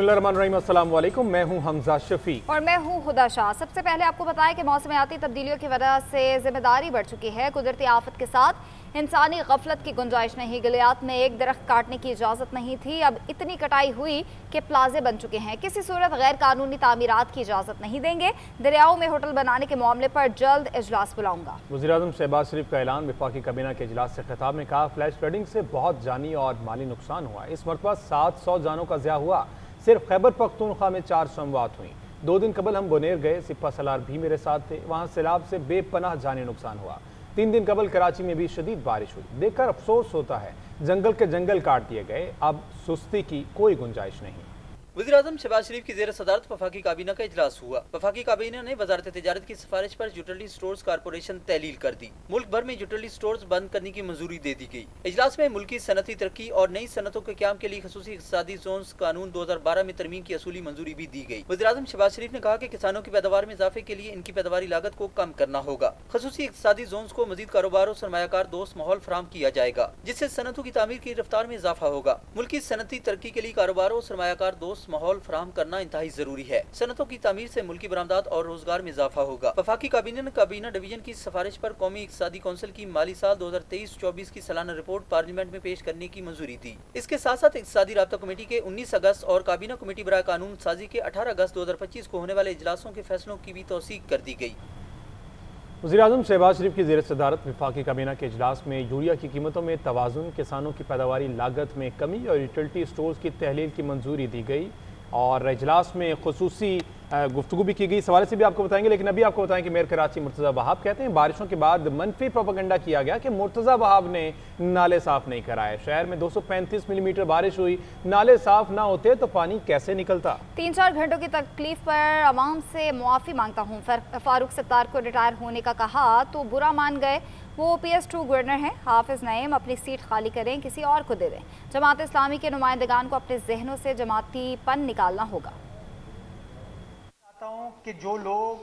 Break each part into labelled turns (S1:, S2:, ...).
S1: बिस्मिल्लाहिर्रहमानिर्रहीम, अस्सलाम वालेकुम। मैं हूं हमजा शफी
S2: और मैं हूं हुदा शाह। सबसे पहले आपको बताएं कि मौसमियाती तब्दीलियों की वजह से जिम्मेदारी बढ़ चुकी है। कुदरती आफत के साथ इंसानी गफलत की गुंजाइश नहीं। गलियात में एक दरख्त काटने की इजाज़त नहीं थी, अब इतनी कटाई हुई कि प्लाजे बन चुके हैं। किसी सूरत गैर कानूनी तामीरात की इजाज़त नहीं देंगे। दरियाओं में होटल बनाने के मामले पर जल्द इजलास बुलाऊंगा।
S1: वज़ीर-ए-आज़म शहबाज शरीफ का ऐलान। वफाकी काबीना के इजलास से खिताब में कहा, फ्लैश फ्लडिंग से बहुत जानी और माली नुकसान हुआ। इस मरतबा 700 जानों का ज़िया हुआ। सिर्फ खैबर पख्तूनख्वा में 400 अमवात हुई। 2 दिन कबल हम बुनेर गए, सिपा सलार भी मेरे साथ थे। वहाँ सैलाब से बेपनाह जानी नुकसान हुआ। 3 दिन कबल कराची में भी शदीद बारिश हुई। देखकर अफसोस होता है, जंगल के जंगल काट दिए गए, अब सुस्ती की कोई गुंजाइश नहीं।
S3: वज़ीर-ए-आज़म शहबाज शरीफ की ज़ेर सदारत वफाकी काबीना का इजलास हुआ। वफाकी काबीना ने वज़ारत तिजारत की सिफारिश पर यूटिलिटी स्टोर्स कारपोरेशन तहलील कर दी। मुल्क भर में यूटिलिटी स्टोर्स बंद करने की मंजूरी दे दी गई। इजलास में मुल्की सनती तरक्की और नई सनतों के क़याम के लिए खसूसी इक़्तिसादी ज़ोन्स कानून 2012 में तरमीम की असूली मंजूरी भी दी गई। वज़ीर-ए-आज़म शहबाज शरीफ ने कहा कि किसानों की पैदावार में इजाफे के लिए इनकी पैदावारी लागत को कम करना होगा। खसूसी इक़्तिसादी ज़ोन्स को मज़ीद कारोबार और सरमायाकार दोस्त माहौल फराहम किया जाएगा, जिससे सनतों की तामीर की रफ्तार में इजाफा होगा। मुल्की सनती तरक्की के लिए कारोबार और सरमायाकार दोस्त माहौल फराहम करना इंतहाई जरूरी है। सनतों की तामीर से मुल्की बरामदात और रोजगार में इजाफा होगा। वफाकी काबीना ने काबीना डिवीजन की सिफारिश पर कौमी इक़्तिसादी कौंसिल की माली साल 2023-24 की सालाना रिपोर्ट पार्लियामेंट में पेश करने की मंजूरी दी। इसके साथ साथ इक़्तिसादी राब्ता कमेटी के 19 अगस्त और काबीना कमेटी बराए कानून साजी के 18 अगस्त 2025 को होने वाले इजलासों के फैसलों की भी तौसीक कर दी गई।
S1: वज़ीर-ए-आज़म शहबाज शरीफ की ज़ेर सदारत वफाकी काबीना के इजलास में यूरिया की कीमतों में तवाज़ुन, किसानों की पैदावारी लागत में कमी और यूटिलिटी स्टोर्स की तहलील की मंजूरी दी गई और इजलास में खुसूसी गुफ्तगू भी की गई। इस हवाले से भी आपको बताएंगे, लेकिन अभी आपको बताएं कि मेयर कराची मुर्तज़ा वहाब कहते हैं बारिशों के बाद मनफी प्रोपेगेंडा किया गया कि मुर्तज़ा वहाब ने नाले साफ नहीं कराए। शहर में 235 मिलीमीटर बारिश हुई, नाले साफ ना होते तो पानी कैसे निकलता।
S2: 3-4 घंटों की तकलीफ पर अवाम से मुआफ़ी मांगता हूँ। फारूक सत्तार को रिटायर होने का कहा तो बुरा मान गए। वो PS2 गवर्नर हैं। हाफिज नईम अपनी सीट खाली करें, किसी और को दे दें। जमात इस्लामी के नुमाइंदगान को अपने जहनों से जमातीपन निकालना होगा।
S4: चाहता हूं कि जो लोग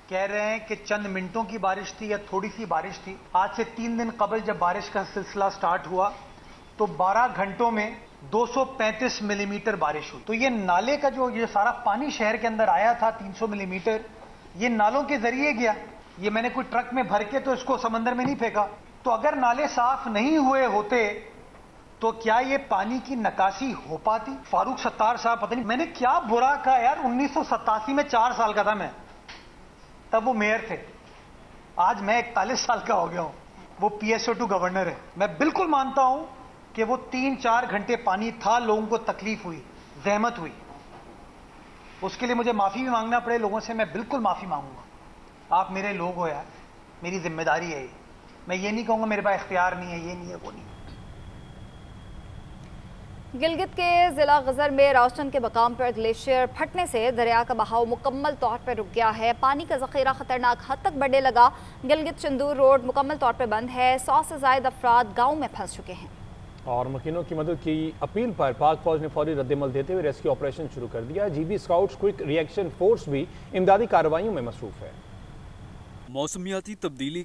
S4: कह रहे हैं कि चंद मिनटों की बारिश थी या थोड़ी सी बारिश थी, आज से 3 दिन कबल जब बारिश का सिलसिला स्टार्ट हुआ तो 12 घंटों में 235 मिलीमीटर बारिश हुई। तो ये नाले का जो ये सारा पानी शहर के अंदर आया था 300 मिलीमीटर, ये नालों के जरिए गया। ये मैंने कोई ट्रक में भर के तो इसको समंदर में नहीं फेंका। तो अगर नाले साफ नहीं हुए होते तो क्या ये पानी की निकासी हो पाती? फारूक सत्तार साहब, पता नहीं मैंने क्या बुरा कहा यार। 1987 में 4 साल का था मैं, तब वो मेयर थे। आज मैं 41 साल का हो गया हूं। वो PSO2 गवर्नर है। मैं बिल्कुल मानता हूं कि वो 3-4 घंटे पानी था, लोगों को तकलीफ हुई, जहमत हुई। उसके लिए मुझे माफी भी मांगना पड़े लोगों से, मैं बिल्कुल माफी मांगूंगा। आप मेरे लोग हो यार, मेरी जिम्मेदारी है ये। मैं ये नहीं कहूंगा मेरे पास इख्तियार नहीं है, ये नहीं है, वो नहीं है।
S2: गिलगित के जिला गजर में रोशन के मकाम पर ग्लेशियर फटने से दरिया का बहाव मुकम्मल तौर पर रुक गया है। पानी का जखीरा खतरनाक हद तक बढ़ने लगा। गिलगित चंदूर रोड मुकम्मल तौर पर बंद है। 100 से ज्यादा अफराद गाँव में फंस चुके हैं
S1: और मकीनों की मदद की अपील पर पाक फौज ने फौरी रद्दमल देते हुए रेस्क्यू ऑपरेशन शुरू कर दिया। GB scouts quick reaction force भी इमदादी कार्रवाइयों में मसरूफ है।
S5: मौसमियाती तब्दीली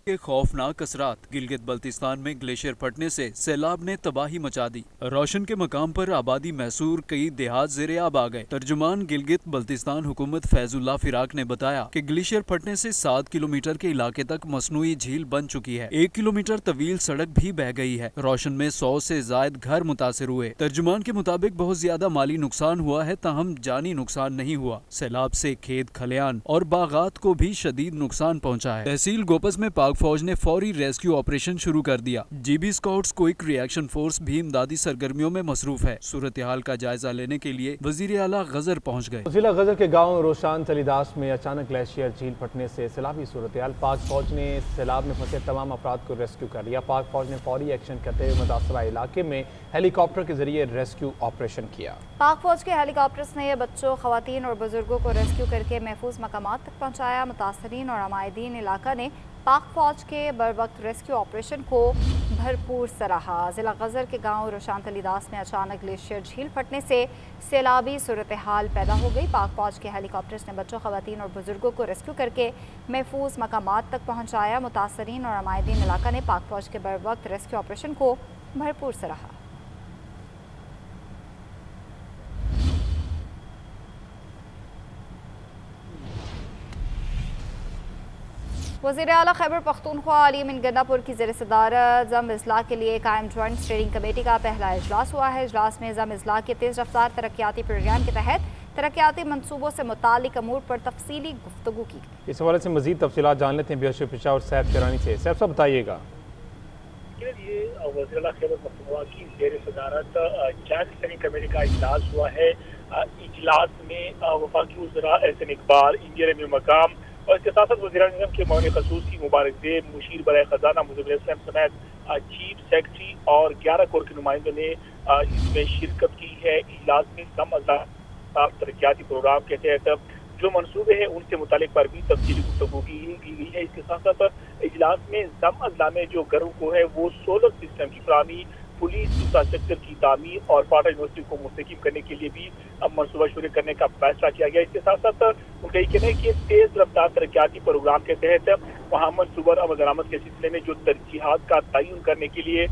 S5: के खौफनाक असरात। गिलगित बल्तिस्तान में ग्लेशियर फटने से सैलाब ने तबाही मचा दी। रोशन के मकाम पर आबादी महसूर कई देहात ज़ेर-ए-आब आ गए। तर्जुमान गिलगित बल्तिस्तान हुकूमत फैजुल्लाह फिराक ने बताया कि ग्लेशियर फटने से 7 किलोमीटर के इलाके तक मसनूई झील बन चुकी है। 1 किलोमीटर तवील सड़क भी बह गई है। रोशन में 100 से जायद घर मुतासिर हुए। तर्जुमान के मुताबिक बहुत ज्यादा माली नुकसान हुआ है, ताहम जानी नुकसान नहीं हुआ। सैलाब से खेत खलियान और बागात को भी शदीद नुकसान पहुँचा है। तहसील गोपस में पाक फौज ने फौरी रेस्क्यू ऑपरेशन शुरू कर दिया। GB scouts quick reaction force भी इमदादी सरगर्मियों में मसरूफ है। सूरत हाल का जायजा लेने के लिए वजीर आला गजर पहुँच गए।
S1: जिला गजर के गाँव रोशान तलीदास में अचानक ग्लेशियर झील फटने से सैलाबी सूरत हाल। पाक फौज ने सैलाब में फंसे तमाम अफराद को रेस्क्यू कर लिया। पाक फौज ने फौरी एक्शन करते हुए मुतासरा इलाके में हेलीकॉप्टर के जरिए रेस्क्यू ऑपरेशन किया।
S2: पाक फौज के हेलीकॉप्टर्स ने बच्चों, खवातीन और बुजुर्गों को रेस्क्यू करके महफूज मकामात तक पहुँचाया। मुतासरीन और अमायदीन इलाका ने पाक फौज के बर वक्त रेस्क्यू ऑपरेशन को भरपूर सराहा। जिला गजर के गांव रोशान तलीदास में अचानक ग्लेशियर झील फटने से सैलाबी सूरत हाल पैदा हो गई। पाक फौज के हेलीकॉप्टर्स ने बच्चों, खवातीन और बुजुर्गों को रेस्क्यू करके महफूज मकामात तक पहुँचाया। मुतासरीन और अमायदीन इलाका ने पाक फौज के बर वक्त रेस्क्यू ऑपरेशन को भरपूर सराहा। वज़ीर आला खैबर पख्तूनख्वा अली अमीन गन्नापुर की ज़ेर सदारत ज़म इस्लाह के लिए कायम जॉइंट स्टीयरिंग कमेटी का पहला इजलास हुआ है। इजलास में ज़म इस्लाह के तेज़ रफ्तार तरक्याती प्रोग्राम के तहत तरक्याती मनसूबों से मुतालिक अमूर पर तफसीली गुफ्तगू की गई।
S1: इस हवाले से मज़ीद तफसीलात जान लेते हैं ब्यूरो पेशावर सैफ चरानी से। सैफ साहब बताइएगा।
S6: ये वज़ीर आला खैबर पख्तूनख्वा की ज़ेर सदारत जॉइंट स्टीयरिंग कमेटी का इजलास हुआ है। इजलास में वफाकी वज़रा एहसन इकबाल, इंजीनियर अमीर मकाम और इसके साथ साथ वज़ीर-ए-आज़म के मौन ख़ुसूसी मुबारक देब, मुशीर बराए ख़ज़ाना मुज़म्मिल इस्लाम समेत चीफ सेक्रेटरी और 11 कोर के नुमाइंदों ने इसमें शिरकत की है। इजलास में ज़म तरक्याती प्रोग्राम के तहत जो मनसूबे हैं उनसे मुतालिक पर भी तफसीली गुफ्तगू की गई है। इसके साथ साथ इजलास में ज़म अजला में जो घरों को है वो सोलर सिस्टम की फराहमी, पुलिस इंफ्रास्ट्रक्चर की तामीर और पाटा यूनिवर्सिटी को मुस्तकीम करने के लिए भी मनसूबा शुरू करने का फैसला किया गया। इसके साथ साथ उनका ये कहना है कि तेज रफ्तार तरक्याती प्रोग्राम के तहत वहाँ मनसूबा अमल दरामद के सिलसिले में जो तरजीहात का तयन करने के लिए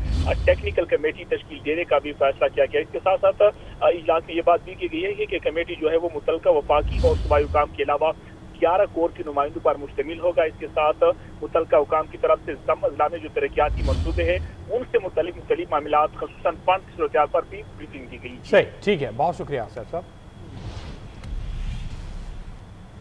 S6: टेक्निकल कमेटी तश्कील देने का भी फैसला किया गया। इसके साथ साथ इजलास में ये बात भी की गई है कि कमेटी जो है वो मुतलका वफाकी और सूबाई हुकाम के अलावा 11 कोर के नुमाइंदों पर मुश्तमिल होगा। इसके साथ मुतलका हुकाम की तरफ से ज़म अजला में जो तरक्याती मनसूबे हैं उनसे मुख्तलिफ मामलात ख़ुसूसन फंड की सूरत पर भी ब्रीफिंग की गई।
S1: सही, ठीक है, बहुत शुक्रिया सैफ साहब।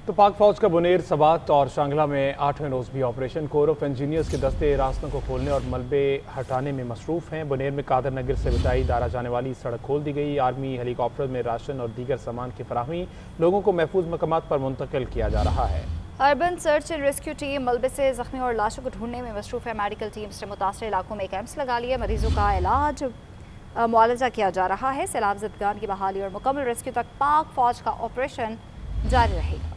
S1: तो पाक फौज का बुनेर, सबात और शांगला में 8वें रोज़ भी ऑपरेशन कोर ऑफ इंजीनियर्स के दस्ते रास्तों को खोलने और मलबे हटाने में मसरूफ़ हैं। बुनेर में कादर नगर से बिटाई दारा जाने वाली सड़क खोल दी गई। आर्मी हेलीकॉप्टर में राशन और दीगर सामान की फराहमी, लोगों को महफूज मकामात पर मुंतकिल किया जा रहा है।
S2: Urban search and rescue team मलबे से जख्मी और लाशों को ढूंढने में मसरूफ़ है। मेडिकल टीम्स ने मुतासर इलाकों में कैंप्स लगा लिए, मरीजों का इलाज मुआलजा किया जा रहा है। सैलाब ज़दगान की बहाली और मुकम्मल रेस्क्यू तक पाक फौज का ऑपरेशन जारी रहेगा।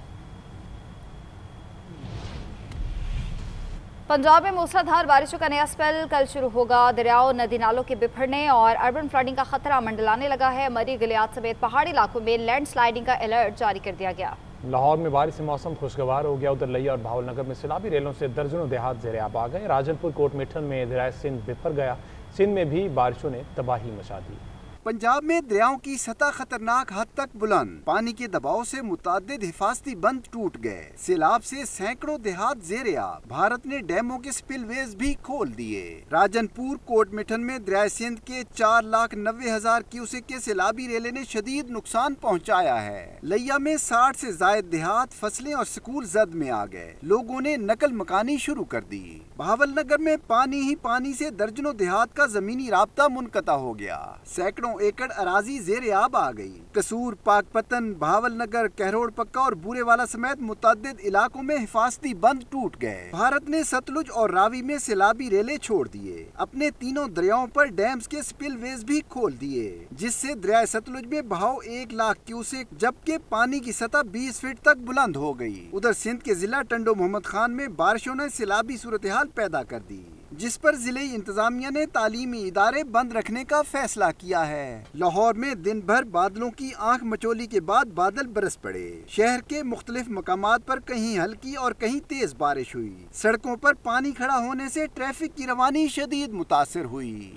S2: पंजाब में मूसलाधार बारिशों का नया स्पेल कल शुरू होगा। दरियाओं, नदी नालों के बिफरने और अर्बन फ्लडिंग का खतरा मंडलाने लगा है। मरी, गलियात समेत पहाड़ी इलाकों में लैंड स्लाइडिंग का अलर्ट जारी कर दिया गया।
S1: लाहौर में बारिश से मौसम खुशगवार हो गया। उधर लिया और भावलनगर में सैलाबी रेलों से दर्जनों देहात ज़ेर आब आ गए। राजनपुर कोट मिठन में दरियाए सिंध बिफर गया। सिंध में भी बारिशों ने तबाही मचा दी।
S7: पंजाब में दरियाओं की सतह खतरनाक हद तक बुलंद, पानी के दबाव से मुतादिद हिफाजती बंद टूट गए। सैलाब से सैकड़ों देहात ज़ेर आब। भारत ने डैमों के स्पिलवेज भी खोल दिए। राजनपुर कोट मिठन में दरियाए सिंध के 4,90,000 क्यूसेक के सैलाबी रेले ने शदीद नुकसान पहुँचाया है। लिया में 60 से जायद देहात, फसलें और स्कूल जद में आ गए। लोगों ने नकल मकानी शुरू कर दी। भावलनगर में पानी ही पानी से दर्जनों देहात का जमीनी राब्ता मुनक़ता हो गया। सैकड़ों एकड़ अराजी ज़ेर आब आ गई। कसूर, पाकपतन, भावलनगर, कहरोड़ पक्का और बूरेवाला समेत मुतअद्दिद इलाकों में हिफाजती बंद टूट गए। भारत ने सतलुज और रावी में सैलाबी रेले छोड़ दिए। अपने तीनों दरियाओं पर डैम्स के स्पिलवेज भी खोल दिए, जिससे दरिया सतलुज में बहाव 1 लाख क्यूसेक जबकि पानी की सतह 20 फीट तक बुलंद हो गई। उधर सिंध के जिला टंडो मोहम्मद खान में बारिशों ने सैलाबी सूरत हाल पैदा कर दी, जिस पर जिले इंतजामिया ने तालीमी इदारे बंद रखने का फैसला किया है। लाहौर में दिन भर बादलों की आंख मचोली के बाद बादल बरस पड़े। शहर के मुख्तलिफ मकामात पर कहीं हल्की और कहीं तेज बारिश हुई। सड़कों पर पानी खड़ा होने से ट्रैफिक की रवानी शदीद मुतासिर हुई।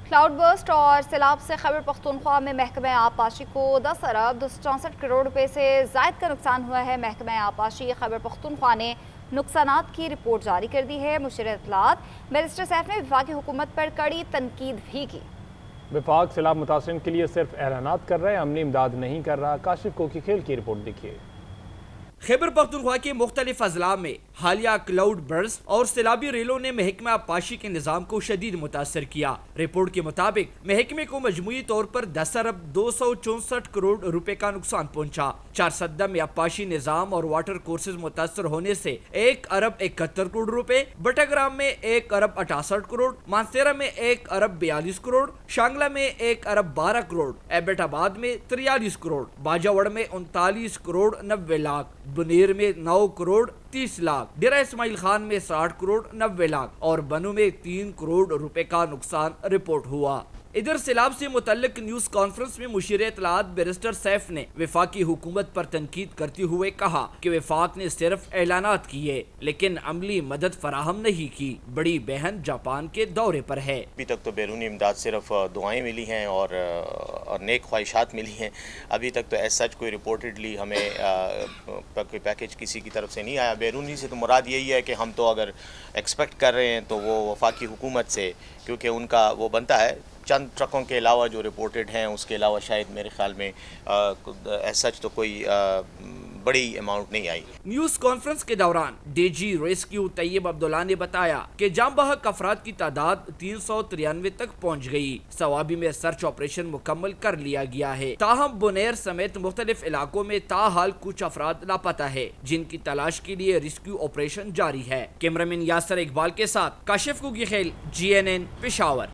S2: क्लाउड बर्स्ट और सैलाब से खैबर पख्तूनख्वा में महकमा आबपाशी को 10 अरब 264 करोड़ रुपए से जायद का नुकसान हुआ है। महकमा आबपाशी खैबर पख्तूनख्वा ने नुकसानात की रिपोर्ट जारी कर दी है। मुशीर इत्तलात बैरिस्टर सैफ ने वफाकी हुकूमत पर कड़ी तनकीद भी की।
S1: वफाक सैलाब मुतासरीन के लिए सिर्फ ऐलानात कर रहा है, अमनी इमदाद नहीं कर रहा। काशिफ कोकी खेल की रिपोर्ट देखिए।
S8: खैबर पख्तूनख्वा के मुख्तलिफ अजला में हालिया क्लाउड बर्स्ट और सैलाबी रेलों ने महकमा आबपाशी के निज़ाम को शदीद मुतासर किया। रिपोर्ट के मुताबिक महकमे को मजमूई तौर पर 10 अरब 264 करोड़ रुपए का नुकसान पहुंचा। 4 सद्दा में आबपाशी निज़ाम और वाटर कोर्सेज मुतासर होने से 1 अरब 71 करोड़ रुपए, बटाग्राम में 1 अरब 68 करोड़, मानसेरा में 1 अरब 42 करोड़, शांगला में 1 अरब 12 करोड़, एबटाबाद में 43 करोड़, बाजावड़ में 39 करोड़ 90 लाख, बुनेर में 9 करोड़ 30 लाख, डेरा इस्माइल खान में 60 करोड़ 90 लाख और बनू में 3 करोड़ रुपए का नुकसान रिपोर्ट हुआ। इधर सैलाब से मुतल्लिक न्यूज कॉन्फ्रेंस में मुशीर इत्तलाआत बैरिस्टर सैफ ने वफाकी हुकूमत पर तनकीद करते हुए कहा कि वफाक ने सिर्फ ऐलानात किए लेकिन अमली मदद फराहम नहीं की। बड़ी बहन जापान के दौरे पर है।
S9: अभी तक तो बैरूनी इमदाद सिर्फ दुआएं मिली हैं और नेक ख्वाहिशात मिली हैं। अभी तक तो एज सच कोई रिपोर्टेडली हमें कोई पैकेज किसी की तरफ से नहीं आया। बैरूनी से तो मुराद यही है कि हम तो अगर एक्सपेक्ट कर रहे हैं तो वो वफाकी हुकूमत से, क्योंकि उनका वो बनता है चंद ट्रकों के अलावा जो रिपोर्टेड हैं उसके अलावा शायद मेरे ख्याल में एज सच तो कोई बड़ी अमाउंट नहीं आई।
S8: न्यूज कॉन्फ्रेंस के दौरान डीजी रेस्क्यू तैयब अब्दुल्ला ने बताया कि जाम बहक अफराद की तादाद 393 तक पहुँच गई। सवाबी में सर्च ऑपरेशन मुकम्मल कर लिया गया है। ताहम बुनेर समेत मुख्तलिफ इलाकों में ताहाल कुछ अफराद लापता है जिनकी तलाश के लिए रेस्क्यू ऑपरेशन जारी है। कैमरामैन यासर इकबाल के साथ काशिफ कुकी खेल GNN पेशावर।